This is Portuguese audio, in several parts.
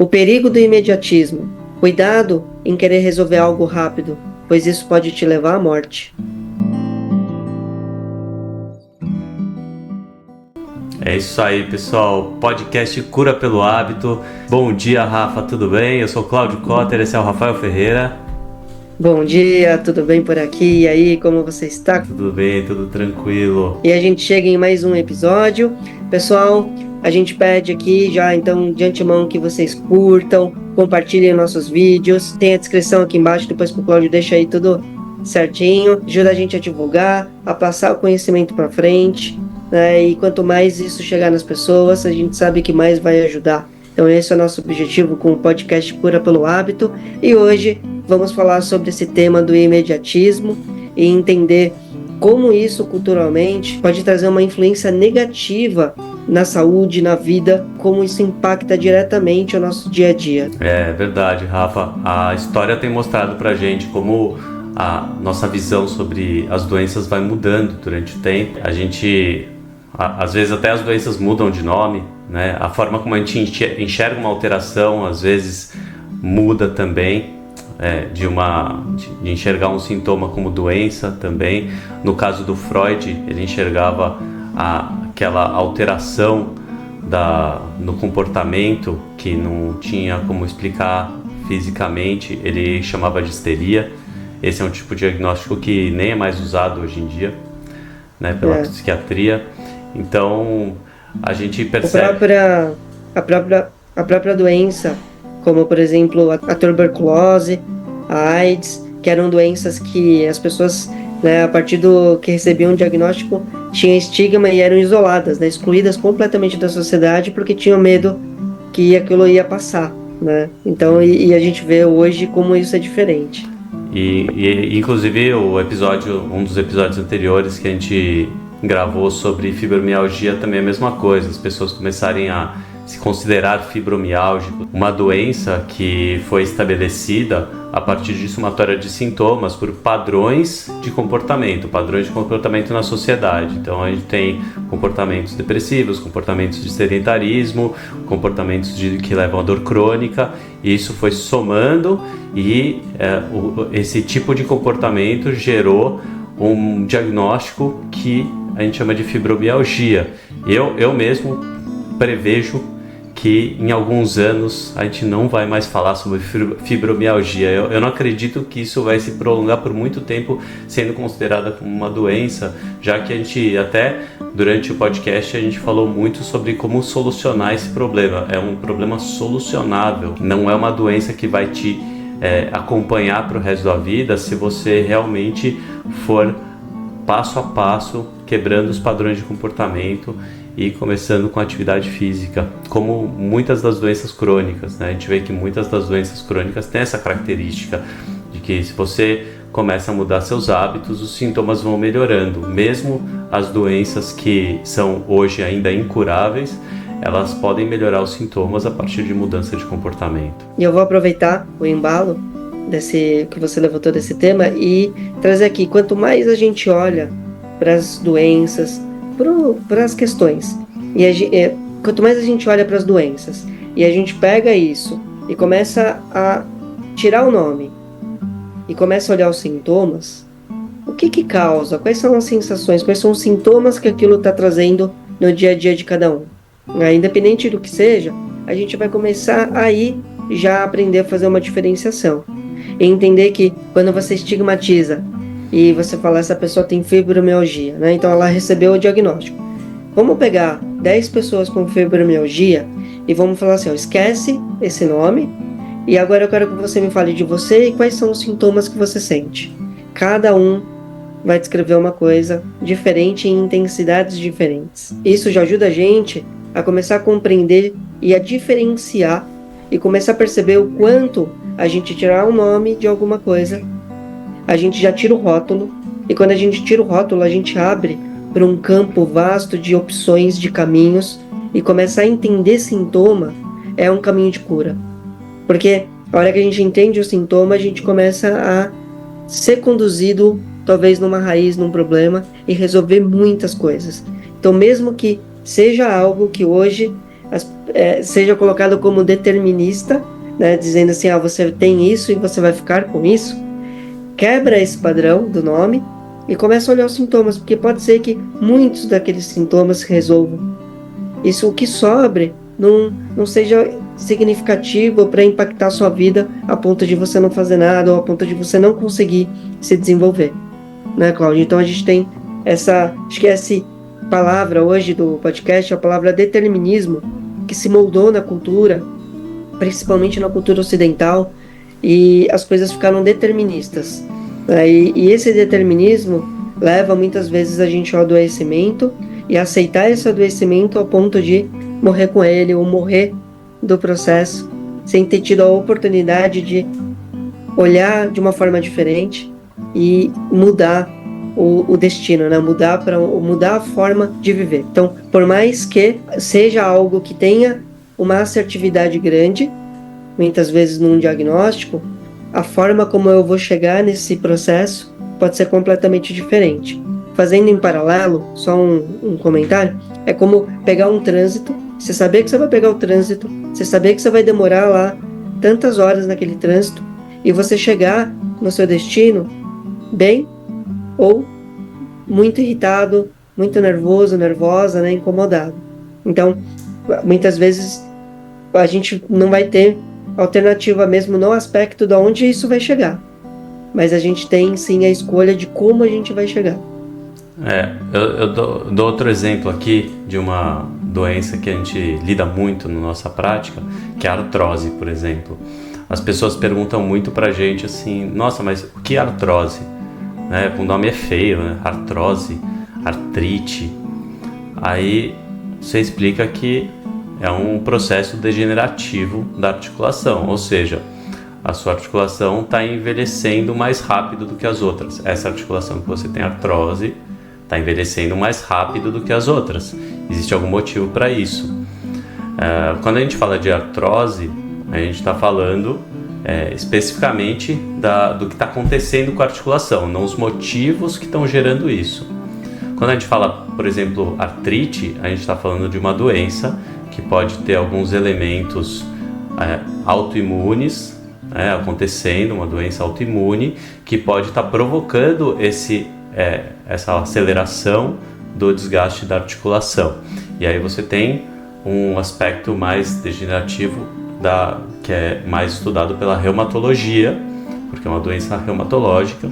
O perigo do imediatismo. Cuidado em querer resolver algo rápido, pois isso pode te levar à morte. É isso aí, pessoal. Podcast Cura pelo Hábito. Bom dia, Rafa, tudo bem? Eu sou o Cláudio Cotter, esse é o Rafael Ferreira. Bom dia, tudo bem por aqui? E aí, como você está? Tudo bem, tudo tranquilo. E a gente chega em mais um episódio. Pessoal, a gente pede aqui já então de antemão que vocês curtam, compartilhem nossos vídeos. Tem a descrição aqui embaixo, depois que o Cláudio deixa aí tudo certinho. Ajuda a gente a divulgar, a passar o conhecimento para frente, né? E quanto mais isso chegar nas pessoas, a gente sabe que mais vai ajudar. Então esse é o nosso objetivo com o podcast Cura pelo Hábito. E hoje vamos falar sobre esse tema do imediatismo e entender como isso culturalmente pode trazer uma influência negativa na saúde, na vida, como isso impacta diretamente o nosso dia a dia. É verdade, Rafa. A história tem mostrado pra gente como a nossa visão sobre as doenças vai mudando durante o tempo. Às vezes até as doenças mudam de nome, né? A forma como a gente enxerga uma alteração, às vezes muda também. De enxergar um sintoma como doença também. No caso do Freud, ele enxergava aquela alteração no comportamento que não tinha como explicar fisicamente, ele chamava de histeria. Esse é um tipo de diagnóstico que nem é mais usado hoje em dia, né, pela psiquiatria. Então a gente percebe a própria doença, como por exemplo a tuberculose, a AIDS, que eram doenças que as pessoas, né, a partir do que recebiam um diagnóstico, tinham estigma e eram isoladas, né, excluídas completamente da sociedade porque tinham medo que aquilo ia passar, né? Então, e a gente vê hoje como isso é diferente. E inclusive um dos episódios anteriores que a gente gravou sobre fibromialgia também é a mesma coisa, as pessoas começarem a se considerar fibromialgico, uma doença que foi estabelecida a partir de somatória de sintomas por padrões de comportamento na sociedade. Então a gente tem comportamentos depressivos, comportamentos de sedentarismo, comportamentos que levam a dor crônica, e isso foi somando e esse tipo de comportamento gerou um diagnóstico que a gente chama de fibromialgia. Eu mesmo prevejo que em alguns anos a gente não vai mais falar sobre fibromialgia. Eu não acredito que isso vai se prolongar por muito tempo sendo considerada como uma doença, já que a gente até durante o podcast a gente falou muito sobre como solucionar esse problema. É um problema solucionável, não é uma doença que vai te acompanhar para o resto da vida se você realmente for passo a passo quebrando os padrões de comportamento e começando com atividade física, como muitas das doenças crônicas, né? A gente vê que muitas das doenças crônicas têm essa característica de que se você começa a mudar seus hábitos, os sintomas vão melhorando. Mesmo as doenças que são hoje ainda incuráveis, elas podem melhorar os sintomas a partir de mudança de comportamento. E eu vou aproveitar o embalo que você levantou desse tema e trazer aqui, quanto mais a gente olha para as doenças, para as questões, quanto mais a gente olha para as doenças e a gente pega isso e começa a tirar o nome e começa a olhar os sintomas, o que causa, quais são as sensações, quais são os sintomas que aquilo está trazendo no dia a dia de cada um. Independente do que seja, a gente vai começar aí já aprender a fazer uma diferenciação e entender que quando você estigmatiza e você fala, essa pessoa tem fibromialgia, né? Então ela recebeu o diagnóstico. Vamos pegar 10 pessoas com fibromialgia e vamos falar assim, esquece esse nome e agora eu quero que você me fale de você e quais são os sintomas que você sente. Cada um vai descrever uma coisa diferente em intensidades diferentes. Isso já ajuda a gente a começar a compreender e a diferenciar e começar a perceber o quanto a gente tirar o nome de alguma coisa, a gente já tira o rótulo, e quando a gente tira o rótulo, a gente abre para um campo vasto de opções, de caminhos, e começar a entender sintoma é um caminho de cura. Porque a hora que a gente entende o sintoma, a gente começa a ser conduzido, talvez numa raiz, num problema, e resolver muitas coisas. Então, mesmo que seja algo que hoje seja colocado como determinista, né, dizendo assim, você tem isso e você vai ficar com isso, quebra esse padrão do nome e começa a olhar os sintomas, porque pode ser que muitos daqueles sintomas se resolvam. Isso, o que sobre, não seja significativo para impactar a sua vida a ponto de você não fazer nada ou a ponto de você não conseguir se desenvolver, né, Cláudio? Então a gente tem acho que essa palavra hoje do podcast é a palavra determinismo, que se moldou na cultura, principalmente na cultura ocidental, e as coisas ficaram deterministas, né? E esse determinismo leva muitas vezes a gente ao adoecimento e aceitar esse adoecimento ao ponto de morrer com ele ou morrer do processo sem ter tido a oportunidade de olhar de uma forma diferente e mudar o destino, né? Mudar a forma de viver. Então, por mais que seja algo que tenha uma assertividade grande, muitas vezes num diagnóstico, a forma como eu vou chegar nesse processo pode ser completamente diferente. Fazendo em paralelo, só um comentário, é como pegar um trânsito, você saber que você vai pegar o trânsito, você saber que você vai demorar lá tantas horas naquele trânsito, e você chegar no seu destino bem ou muito irritado, muito nervoso, nervosa, né, incomodado. Então, muitas vezes a gente não vai ter alternativa mesmo no aspecto de onde isso vai chegar, mas a gente tem sim a escolha de como a gente vai chegar. Eu dou outro exemplo aqui de uma doença que a gente lida muito na nossa prática, que é a artrose, por exemplo. As pessoas perguntam muito pra gente assim, nossa, mas o que é artrose? Né? O nome é feio, né? Artrose, artrite. Aí você explica que é um processo degenerativo da articulação, ou seja, a sua articulação está envelhecendo mais rápido do que as outras. Essa articulação que você tem artrose está envelhecendo mais rápido do que as outras. Existe algum motivo para isso. Quando a gente fala de artrose, a gente está falando especificamente do que está acontecendo com a articulação, não os motivos que estão gerando isso. Quando a gente fala, por exemplo, artrite, a gente está falando de uma doença que pode ter alguns elementos autoimunes acontecendo, uma doença autoimune que pode estar provocando essa aceleração do desgaste da articulação. E aí você tem um aspecto mais degenerativo que é mais estudado pela reumatologia, porque é uma doença reumatológica,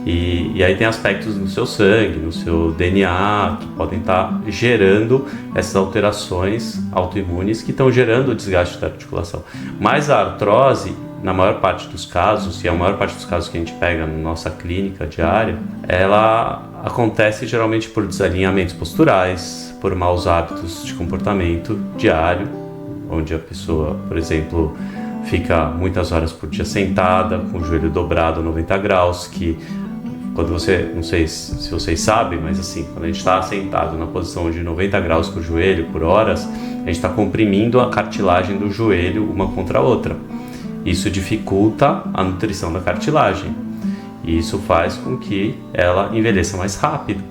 e aí tem aspectos no seu sangue, no seu DNA, que podem estar gerando essas alterações autoimunes que estão gerando o desgaste da articulação. Mas a artrose, na maior parte dos casos, e a maior parte dos casos que a gente pega na nossa clínica diária, ela acontece geralmente por desalinhamentos posturais, por maus hábitos de comportamento diário, onde a pessoa, por exemplo, fica muitas horas por dia sentada, com o joelho dobrado a 90 graus, que quando você, não sei se vocês sabem, mas assim, quando a gente está sentado na posição de 90 graus com o joelho por horas, a gente está comprimindo a cartilagem do joelho uma contra a outra. Isso dificulta a nutrição da cartilagem e isso faz com que ela envelheça mais rápido.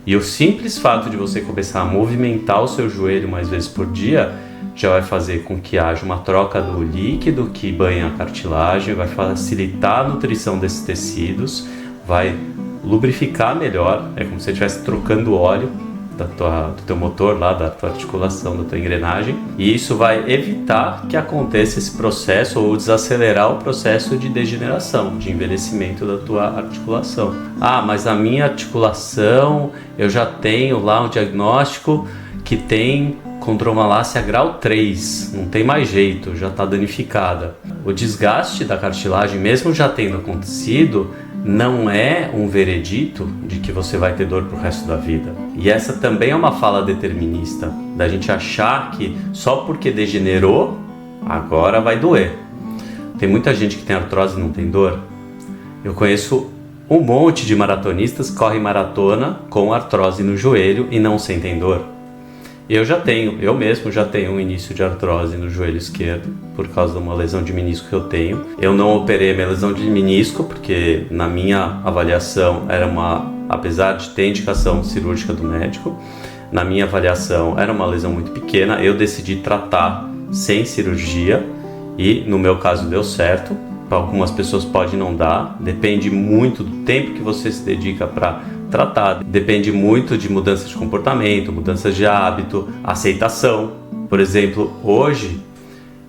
E o simples fato de você começar a movimentar o seu joelho mais vezes por dia já vai fazer com que haja uma troca do líquido que banha a cartilagem, vai facilitar a nutrição desses tecidos, vai lubrificar melhor, é como se você estivesse trocando óleo do teu motor lá, da tua articulação, da tua engrenagem, e isso vai evitar que aconteça esse processo ou desacelerar o processo de degeneração, de envelhecimento da tua articulação. Mas a minha articulação, eu já tenho lá um diagnóstico que tem condromalácia grau 3, não tem mais jeito, já está danificada. O desgaste da cartilagem, mesmo já tendo acontecido, não é um veredito de que você vai ter dor pro resto da vida. E essa também é uma fala determinista, da gente achar que só porque degenerou, agora vai doer. Tem muita gente que tem artrose e não tem dor. Eu conheço um monte de maratonistas que correm maratona com artrose no joelho e não sentem dor. Eu mesmo já tenho um início de artrose no joelho esquerdo por causa de uma lesão de menisco que eu tenho. Eu não operei a minha lesão de menisco porque na minha avaliação apesar de ter indicação cirúrgica do médico, na minha avaliação, era uma lesão muito pequena. Eu decidi tratar sem cirurgia e, no meu caso, deu certo. Para algumas pessoas pode não dar, depende muito do tempo que você se dedica para tratar, depende muito de mudanças de comportamento, mudanças de hábito, aceitação. Por exemplo, hoje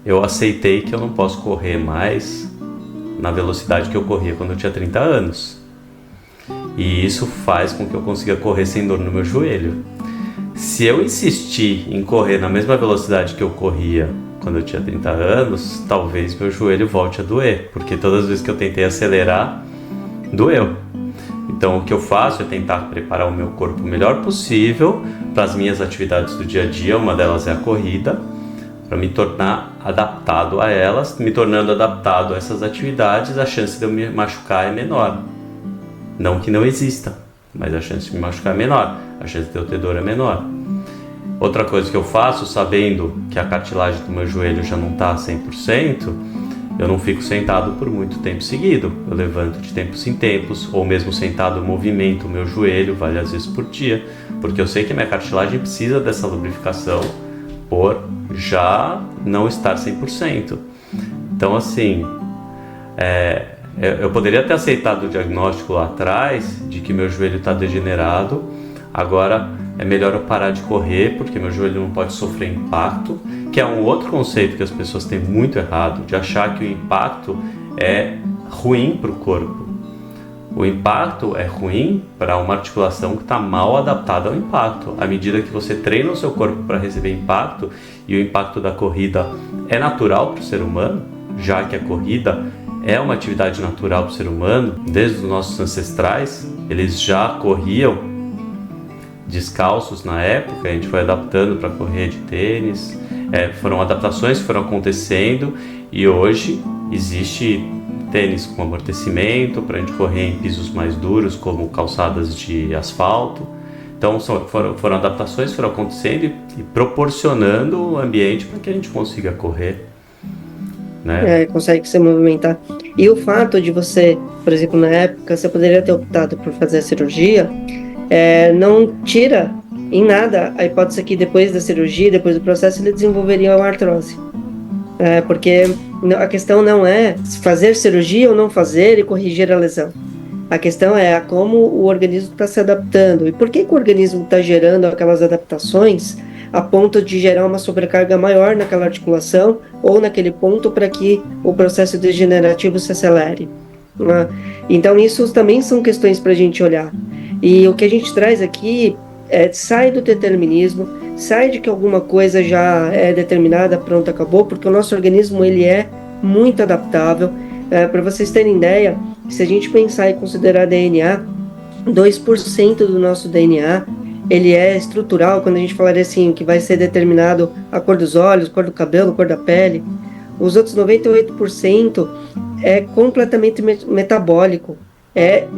eu aceitei que eu não posso correr mais na velocidade que eu corria quando eu tinha 30 anos. E isso faz com que eu consiga correr sem dor no meu joelho. Se eu insistir em correr na mesma velocidade que eu corria quando eu tinha 30 anos, talvez meu joelho volte a doer, porque todas as vezes que eu tentei acelerar, doeu. Então o que eu faço é tentar preparar o meu corpo o melhor possível para as minhas atividades do dia a dia, uma delas é a corrida, para me tornar adaptado a elas. Me tornando adaptado a essas atividades, a chance de eu me machucar é menor. Não que não exista, mas a chance de me machucar é menor, a chance de eu ter dor é menor. Outra coisa que eu faço, sabendo que a cartilagem do meu joelho já não está 100%, eu não fico sentado por muito tempo seguido. Eu levanto de tempos em tempos, ou mesmo sentado eu movimento o meu joelho várias vezes por dia, porque eu sei que minha cartilagem precisa dessa lubrificação por já não estar 100%. Então, assim, eu poderia ter aceitado o diagnóstico lá atrás de que meu joelho está degenerado. Agora é melhor eu parar de correr, porque meu joelho não pode sofrer impacto, que é um outro conceito que as pessoas têm muito errado, de achar que o impacto é ruim para o corpo. O impacto é ruim para uma articulação que está mal adaptada ao impacto. À medida que você treina o seu corpo para receber impacto, e o impacto da corrida é natural para o ser humano, já que a corrida é uma atividade natural para o ser humano, desde os nossos ancestrais, eles já corriam descalços na época, a gente foi adaptando para correr de tênis, foram adaptações que foram acontecendo e hoje existe tênis com amortecimento para a gente correr em pisos mais duros, como calçadas de asfalto. Então foram adaptações que foram acontecendo e proporcionando o ambiente para que a gente consiga correr, né? Consegue se movimentar. E o fato de você, por exemplo, na época, você poderia ter optado por fazer a cirurgia, não tira em nada a hipótese que depois da cirurgia, depois do processo, ele desenvolveria uma artrose. Porque a questão não é fazer cirurgia ou não fazer e corrigir a lesão. A questão é como o organismo está se adaptando. E por que o organismo está gerando aquelas adaptações a ponto de gerar uma sobrecarga maior naquela articulação ou naquele ponto para que o processo degenerativo se acelere. Então isso também são questões para a gente olhar. E o que a gente traz aqui sai do determinismo, sai de que alguma coisa já é determinada, pronto, acabou, porque o nosso organismo ele é muito adaptável. Para vocês terem ideia, se a gente pensar e considerar DNA, 2% do nosso DNA ele é estrutural, quando a gente falaria assim, que vai ser determinado a cor dos olhos, cor do cabelo, cor da pele. Os outros 98% é completamente metabólico,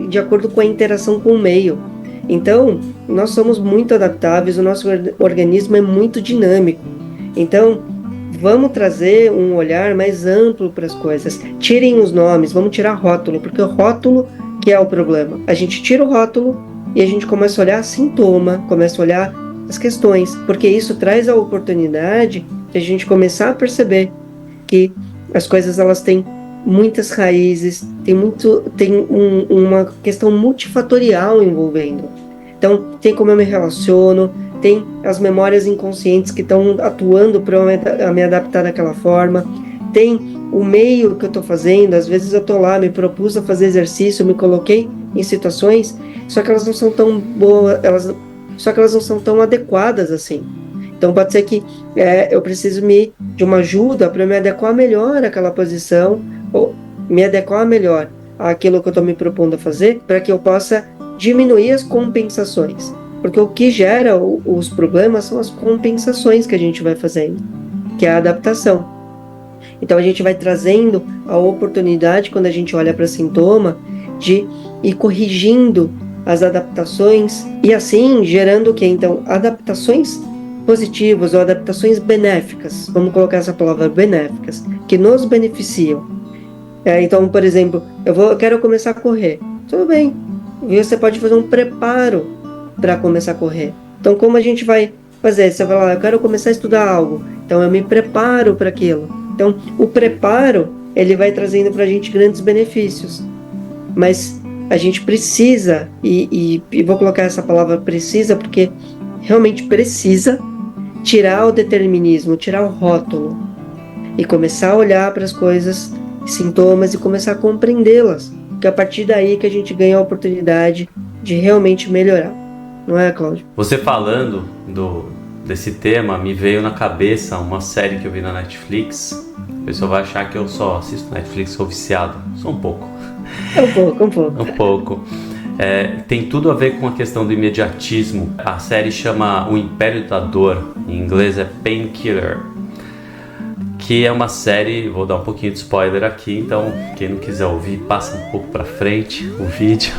de acordo com a interação com o meio. Então, nós somos muito adaptáveis, o nosso organismo é muito dinâmico. Então, vamos trazer um olhar mais amplo para as coisas. Tirem os nomes, vamos tirar rótulo, porque o rótulo que é o problema. A gente tira o rótulo e a gente começa a olhar sintoma, começa a olhar as questões, porque isso traz a oportunidade de a gente começar a perceber que as coisas elas têm muitas raízes, tem uma questão multifatorial envolvendo. Então, tem como eu me relaciono, tem as memórias inconscientes que estão atuando para eu me adaptar daquela forma, tem o meio que eu estou fazendo. Às vezes eu estou lá, me propus a fazer exercício, me coloquei em situações, só que elas não são tão boas, só que elas não são tão adequadas assim. Então pode ser que eu preciso de uma ajuda para me adequar melhor àquela posição, ou me adequar melhor àquilo que eu estou me propondo a fazer, para que eu possa diminuir as compensações. Porque o que gera os problemas são as compensações que a gente vai fazendo, que é a adaptação. Então a gente vai trazendo a oportunidade, quando a gente olha para sintoma, de ir corrigindo as adaptações e assim gerando o que? Então, adaptações positivas ou adaptações benéficas, vamos colocar essa palavra, benéficas, que nos beneficiam. Então, por exemplo, eu quero começar a correr. Tudo bem, você pode fazer um preparo para começar a correr. Então, como a gente vai fazer? Você vai lá, eu quero começar a estudar algo, então eu me preparo para aquilo. Então, o preparo, ele vai trazendo para a gente grandes benefícios. Mas a gente precisa, e vou colocar essa palavra precisa, porque realmente precisa tirar o determinismo, tirar o rótulo e começar a olhar para as coisas, sintomas, e começar a compreendê-las. Porque é a partir daí que a gente ganha a oportunidade de realmente melhorar. Não é, Cláudio? Você falando desse tema, me veio na cabeça uma série que eu vi na Netflix. O pessoal vai achar que eu só assisto Netflix, sou viciado. Sou um pouco. Um pouco. Um pouco. Tem tudo a ver com a questão do imediatismo. A série chama O Império da Dor, em inglês é Painkiller, que é uma série, vou dar um pouquinho de spoiler aqui, então quem não quiser ouvir, passa um pouco pra frente o vídeo.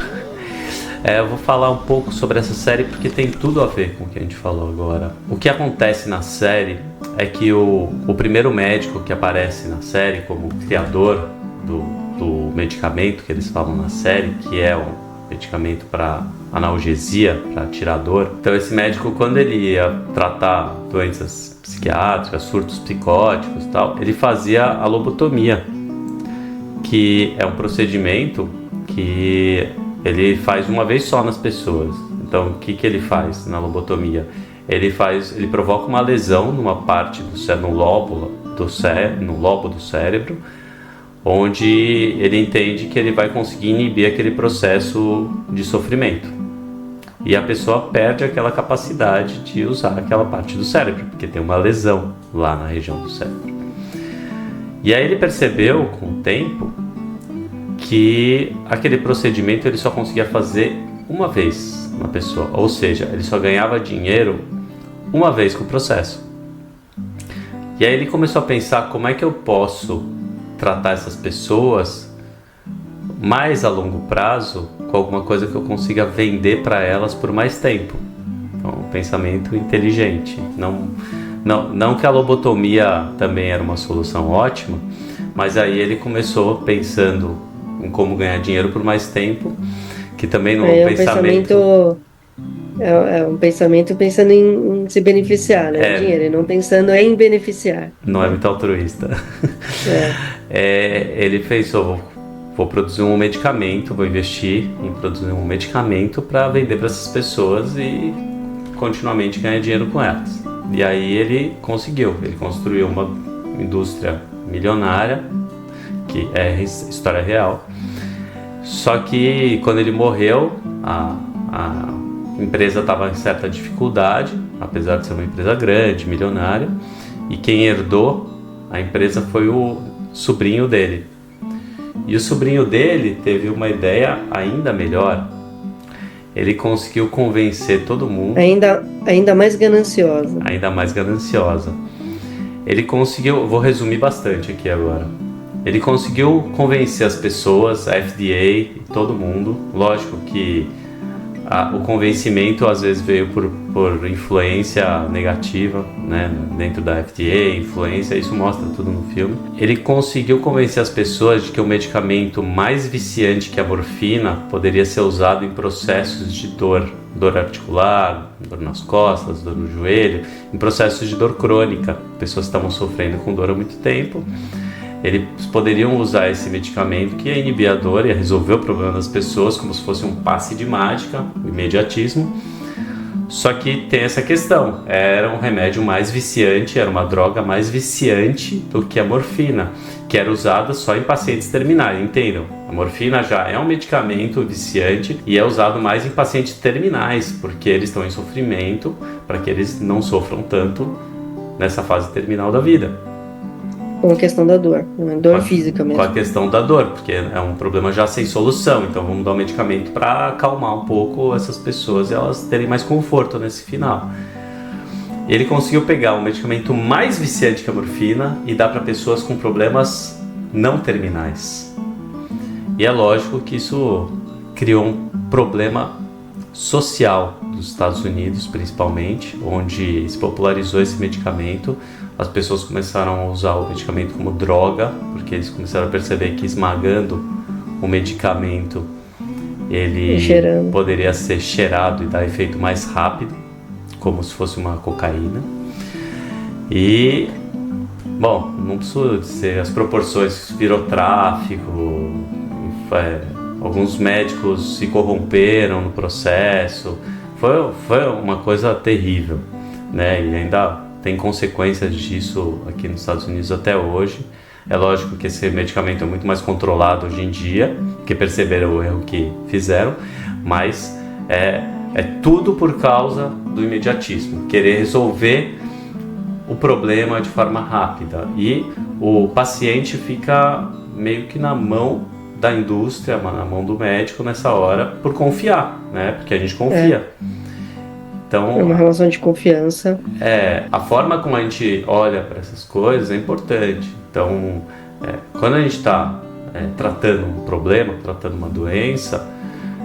Eu vou falar um pouco sobre essa série porque tem tudo a ver com o que a gente falou agora. O que acontece na série é que o primeiro médico que aparece na série como criador do medicamento que eles falam na série, que é um medicamento para analgesia, para tirar dor. Então esse médico, quando ele ia tratar doenças psiquiátricas, surtos psicóticos e tal, ele fazia a lobotomia, que é um procedimento que ele faz uma vez só nas pessoas. Então o que ele faz na lobotomia? Ele provoca uma lesão numa parte do cérebro, no lobo do cérebro, onde ele entende que ele vai conseguir inibir aquele processo de sofrimento. E a pessoa perde aquela capacidade de usar aquela parte do cérebro, porque tem uma lesão lá na região do cérebro. E aí ele percebeu, com o tempo, que aquele procedimento ele só conseguia fazer uma vez na pessoa. Ou seja, ele só ganhava dinheiro uma vez com o processo. E aí ele começou a pensar como é que eu posso tratar essas pessoas mais a longo prazo com alguma coisa que eu consiga vender para elas por mais tempo. Então, um pensamento inteligente. Não que a lobotomia também era uma solução ótima, mas aí ele começou pensando em como ganhar dinheiro por mais tempo, que também não é um pensamento... É um pensamento pensando em se beneficiar, né? Dinheiro, e não pensando em beneficiar. Não é muito altruísta. Ele fez, vou produzir um medicamento, vou investir em produzir um medicamento para vender para essas pessoas e continuamente ganhar dinheiro com elas. E aí ele construiu uma indústria milionária, que é história real. Só que quando ele morreu, a empresa estava em certa dificuldade, apesar de ser uma empresa grande, milionária, e quem herdou a empresa foi o sobrinho dele. E o sobrinho dele teve uma ideia ainda melhor. Ele conseguiu convencer todo mundo. Ainda mais gananciosa. Ele conseguiu, vou resumir bastante aqui agora. Ele conseguiu convencer as pessoas, a FDA, todo mundo. Lógico que o convencimento às vezes veio por influência negativa, né, dentro da FDA, influência, isso mostra tudo no filme. Ele conseguiu convencer as pessoas de que o medicamento mais viciante que a morfina poderia ser usado em processos de dor articular, dor nas costas, dor no joelho, em processos de dor crônica, pessoas que estavam sofrendo com dor há muito tempo. Eles poderiam usar esse medicamento que é inibidor e resolver o problema das pessoas como se fosse um passe de mágica, o imediatismo. Só que tem essa questão, era um remédio mais viciante, era uma droga mais viciante do que a morfina, que era usada só em pacientes terminais, entendam? A morfina já é um medicamento viciante e é usado mais em pacientes terminais, porque eles estão em sofrimento, para que eles não sofram tanto nessa fase terminal da vida. Com a questão da dor, dor física mesmo. Com a questão da dor, porque é um problema já sem solução, então vamos dar um medicamento para acalmar um pouco essas pessoas e elas terem mais conforto nesse final. Ele conseguiu pegar um medicamento mais viciante que a morfina e dar para pessoas com problemas não terminais. E é lógico que isso criou um problema social dos Estados Unidos, principalmente, onde se popularizou esse medicamento. As pessoas começaram a usar o medicamento como droga, porque eles começaram a perceber que esmagando o medicamento ele poderia ser cheirado e dar efeito mais rápido. como se fosse uma cocaína. E, bom, não preciso dizer as proporções, virou tráfico, alguns médicos se corromperam no processo, foi uma coisa terrível, né? E ainda tem consequências disso aqui nos Estados Unidos até hoje. É lógico que esse medicamento é muito mais controlado hoje em dia, porque perceberam o erro que fizeram, mas é tudo por causa do imediatismo, querer resolver o problema de forma rápida, e o paciente fica meio que na mão da indústria, na mão do médico nessa hora, por confiar, né? Porque a gente confia. Então, é uma relação de confiança. A forma como a gente olha para essas coisas é importante. Então, quando a gente está tratando um problema, tratando uma doença,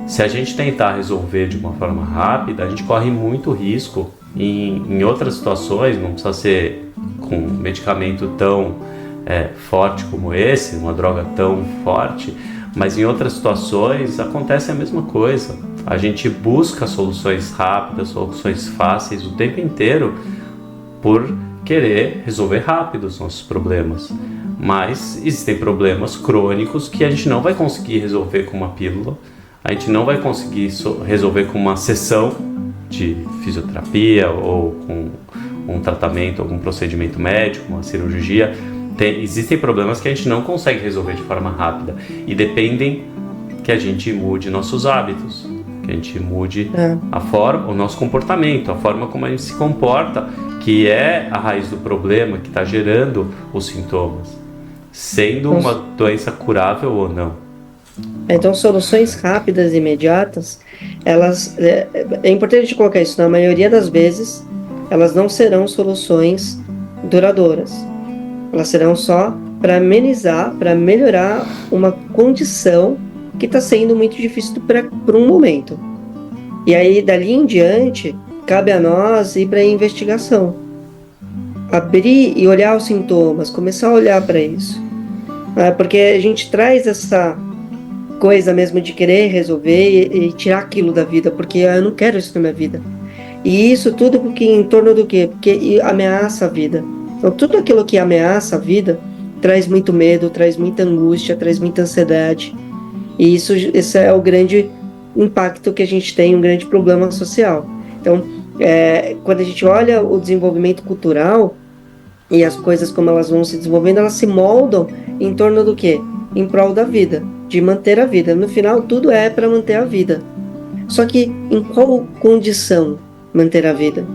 se a gente tentar resolver de uma forma rápida, a gente corre muito risco em outras situações. Não precisa ser com um medicamento tão forte como esse, uma droga tão forte, mas em outras situações acontece a mesma coisa. A gente busca soluções rápidas, soluções fáceis o tempo inteiro por querer resolver rápido os nossos problemas. Mas existem problemas crônicos que a gente não vai conseguir resolver com uma pílula, a gente não vai conseguir resolver com uma sessão de fisioterapia ou com um tratamento, algum procedimento médico, uma cirurgia. Existem problemas que a gente não consegue resolver de forma rápida e dependem que a gente mude nossos hábitos, que a gente mude o nosso comportamento, a forma como a gente se comporta, que é a raiz do problema que está gerando os sintomas, sendo uma doença curável ou não. Então, soluções rápidas e imediatas, elas, é importante colocar isso, na maioria das vezes, elas não serão soluções duradouras. Elas serão só para amenizar, para melhorar uma condição que está sendo muito difícil por um momento. E aí, dali em diante, cabe a nós ir para a investigação. Abrir e olhar os sintomas, começar a olhar para isso. Porque a gente traz essa coisa mesmo de querer resolver e tirar aquilo da vida, porque eu não quero isso na minha vida. E isso tudo porque em torno do quê? Porque ameaça a vida. Então, tudo aquilo que ameaça a vida traz muito medo, traz muita angústia, traz muita ansiedade. E esse é o grande impacto que a gente tem, um grande problema social. Então, quando a gente olha o desenvolvimento cultural e as coisas como elas vão se desenvolvendo, elas se moldam em torno do quê? Em prol da vida, de manter a vida. No final, tudo é para manter a vida. Só que em qual condição manter a vida?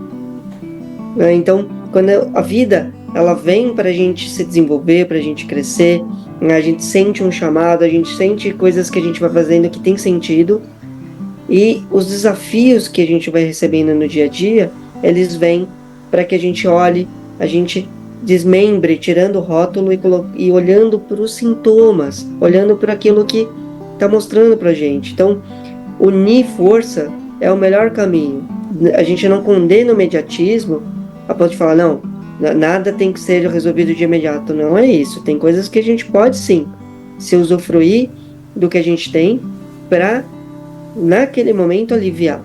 Então, quando a vida ela vem para a gente se desenvolver, para a gente crescer, a gente sente um chamado, a gente sente coisas que a gente vai fazendo que tem sentido, e os desafios que a gente vai recebendo no dia a dia, eles vêm para que a gente olhe, a gente desmembre, tirando o rótulo e olhando para os sintomas, olhando para aquilo que está mostrando para a gente. Então, unir força é o melhor caminho. A gente não condena o imediatismo a ponto de falar, não, nada tem que ser resolvido de imediato. Não é isso. Tem coisas que a gente pode sim se usufruir do que a gente tem para, naquele momento, aliviar.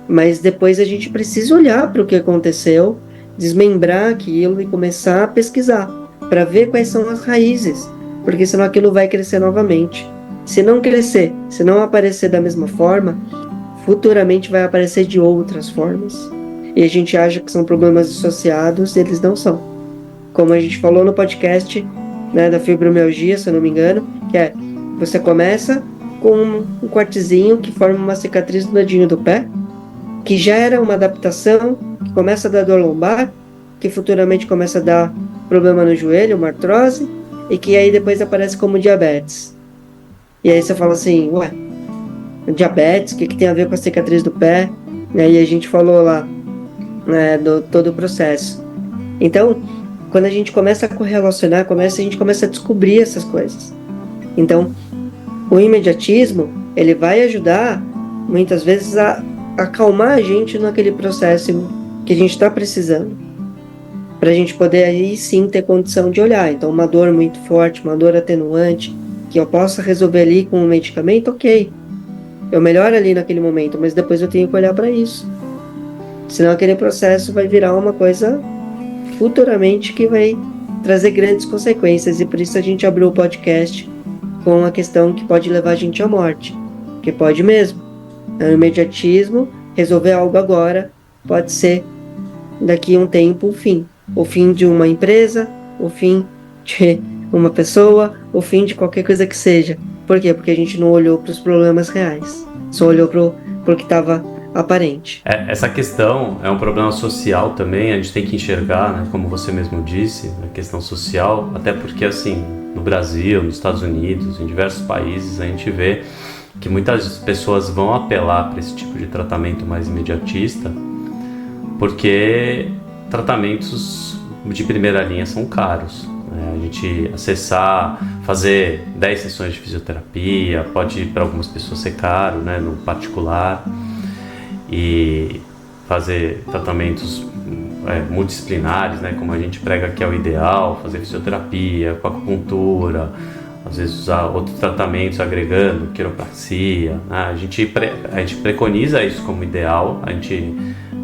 Mas depois a gente precisa olhar para o que aconteceu, desmembrar aquilo e começar a pesquisar para ver quais são as raízes, porque senão aquilo vai crescer novamente. Se não crescer, se não aparecer da mesma forma, futuramente vai aparecer de outras formas. E a gente acha que são problemas dissociados, e eles não são. Como a gente falou no podcast, né, da fibromialgia, se eu não me engano, que você começa com um cortezinho que forma uma cicatriz no dedinho do pé, que gera uma adaptação, que começa a dar dor lombar, que futuramente começa a dar problema no joelho, uma artrose, e que aí depois aparece como diabetes. E aí você fala assim, ué, diabetes, o que tem a ver com a cicatriz do pé? E aí a gente falou lá, do todo o processo. Então, quando a gente começa a correlacionar, a gente começa a descobrir essas coisas. Então, o imediatismo, ele vai ajudar, muitas vezes, a acalmar a gente naquele processo que a gente está precisando, para a gente poder aí sim ter condição de olhar. Então, uma dor muito forte, uma dor atenuante, que eu possa resolver ali com um medicamento, ok, eu melhoro ali naquele momento, mas depois eu tenho que olhar para isso. Senão aquele processo vai virar uma coisa futuramente que vai trazer grandes consequências. E por isso a gente abriu o podcast com a questão que pode levar a gente à morte. Que pode mesmo. O imediatismo, resolver algo agora, pode ser daqui a um tempo o fim. O fim de uma empresa, o fim de uma pessoa, o fim de qualquer coisa que seja. Por quê? Porque a gente não olhou para os problemas reais. Só olhou para o que estava aparente. Essa questão é um problema social também, a gente tem que enxergar, né, como você mesmo disse, a questão social, até porque assim, no Brasil, nos Estados Unidos, em diversos países, a gente vê que muitas pessoas vão apelar para esse tipo de tratamento mais imediatista, porque tratamentos de primeira linha são caros. A gente acessar, fazer 10 sessões de fisioterapia, pode para algumas pessoas ser caro, né, no particular, e fazer tratamentos multidisciplinares, né, como a gente prega que é o ideal, fazer fisioterapia, com acupuntura, às vezes usar outros tratamentos agregando, quiropraxia, né? A gente preconiza isso como ideal, a gente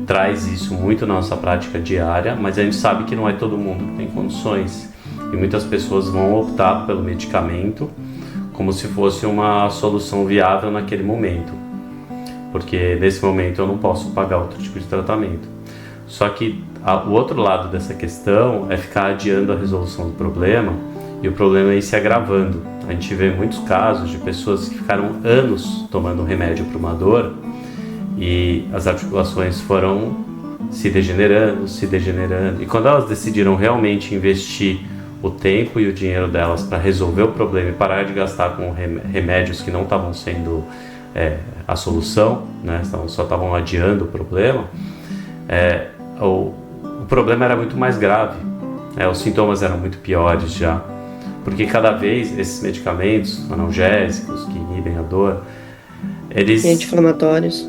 traz isso muito na nossa prática diária, mas a gente sabe que não é todo mundo que tem condições. E muitas pessoas vão optar pelo medicamento como se fosse uma solução viável naquele momento. Porque nesse momento eu não posso pagar outro tipo de tratamento. Só que o outro lado dessa questão é ficar adiando a resolução do problema e o problema é ir se agravando. A gente vê muitos casos de pessoas que ficaram anos tomando remédio para uma dor e as articulações foram se degenerando. E quando elas decidiram realmente investir o tempo e o dinheiro delas para resolver o problema e parar de gastar com remédios que não estavam sendo a solução, né? Só estavam adiando o problema, o problema era muito mais grave, os sintomas eram muito piores já, porque cada vez esses medicamentos analgésicos que inibem a dor, eles anti-inflamatórios,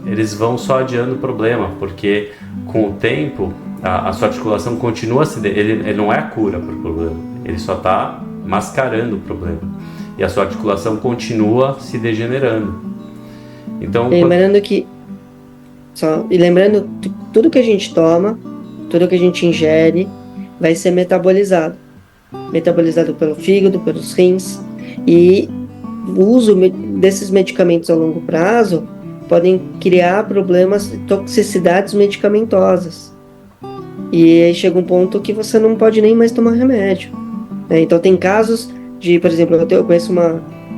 eles vão só adiando o problema, porque com o tempo a sua articulação continua ele não é a cura para o problema, ele só está mascarando o problema. E a sua articulação continua se degenerando. Então, lembrando que tudo que a gente toma, tudo que a gente ingere, vai ser metabolizado pelo fígado, pelos rins, e o uso desses medicamentos a longo prazo podem criar problemas de toxicidades medicamentosas. E aí chega um ponto que você não pode nem mais tomar remédio, né? Então tem casos por exemplo, eu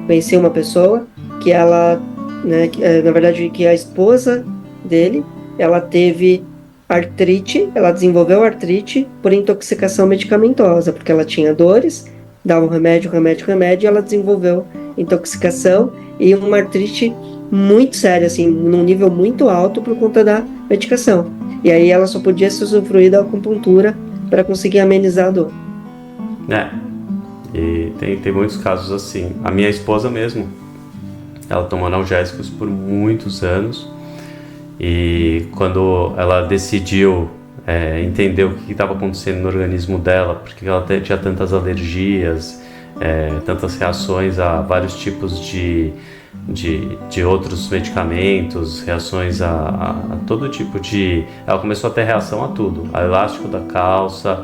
conheci uma pessoa que ela, né, na verdade, que a esposa dele, ela teve artrite, ela desenvolveu artrite por intoxicação medicamentosa, porque ela tinha dores, dava um remédio, e ela desenvolveu intoxicação e uma artrite muito séria, assim, num nível muito alto por conta da medicação. E aí ela só podia se usufruir da acupuntura para conseguir amenizar a dor. E tem muitos casos assim. A minha esposa mesmo, ela tomou analgésicos por muitos anos, e quando ela decidiu entender o que estava acontecendo no organismo dela, porque ela tinha tantas alergias, tantas reações a vários tipos de outros medicamentos, reações a todo tipo de... Ela começou a ter reação a tudo, a elástico da calça,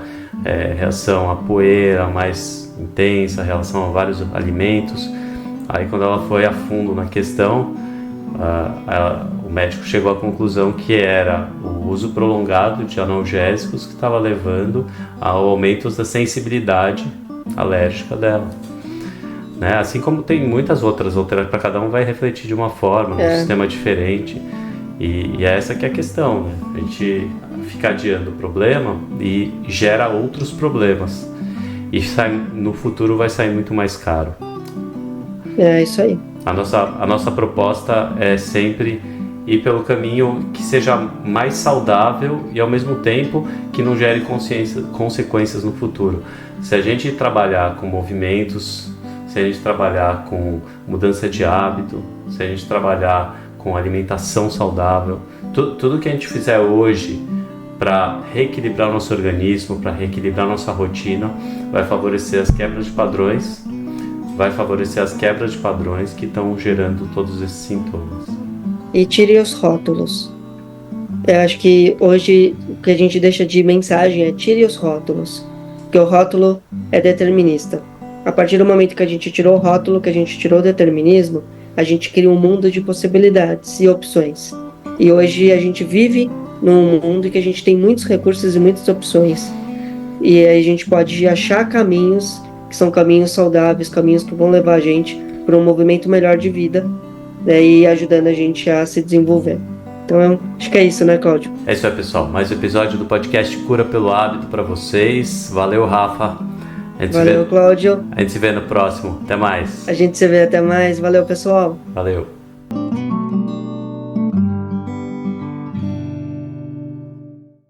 reação à poeira mais intensa, reação a vários alimentos. Aí quando ela foi a fundo na questão, o médico chegou à conclusão que era o uso prolongado de analgésicos que estava levando ao aumento da sensibilidade alérgica dela, né? Assim como tem muitas outras para cada um vai refletir de uma forma, num sistema diferente, e é essa que é a questão, né? A gente fica adiando o problema e gera outros problemas, e no futuro vai sair muito mais caro. É isso aí. A nossa proposta é sempre ir pelo caminho que seja mais saudável e ao mesmo tempo que não gere consequências no futuro. Se a gente trabalhar com movimentos, se a gente trabalhar com mudança de hábito, se a gente trabalhar com alimentação saudável, tudo que a gente fizer hoje para reequilibrar o nosso organismo, para reequilibrar a nossa rotina, vai favorecer as quebras de padrões, que estão gerando todos esses sintomas. E tire os rótulos. Eu acho que hoje o que a gente deixa de mensagem é tire os rótulos, porque o rótulo é determinista. A partir do momento que a gente tirou o rótulo, que a gente tirou o determinismo, a gente cria um mundo de possibilidades e opções. E hoje a gente vive num mundo em que a gente tem muitos recursos e muitas opções. E aí a gente pode achar caminhos que são caminhos saudáveis, caminhos que vão levar a gente para um movimento melhor de vida, né, e ajudando a gente a se desenvolver. Então, acho que é isso, né, Cláudio? É isso aí, pessoal. Mais um episódio do podcast Cura pelo Hábito para vocês. Valeu, Rafa. Valeu, Cláudio. A gente se vê no próximo. Até mais. A gente se vê, até mais. Valeu, pessoal. Valeu.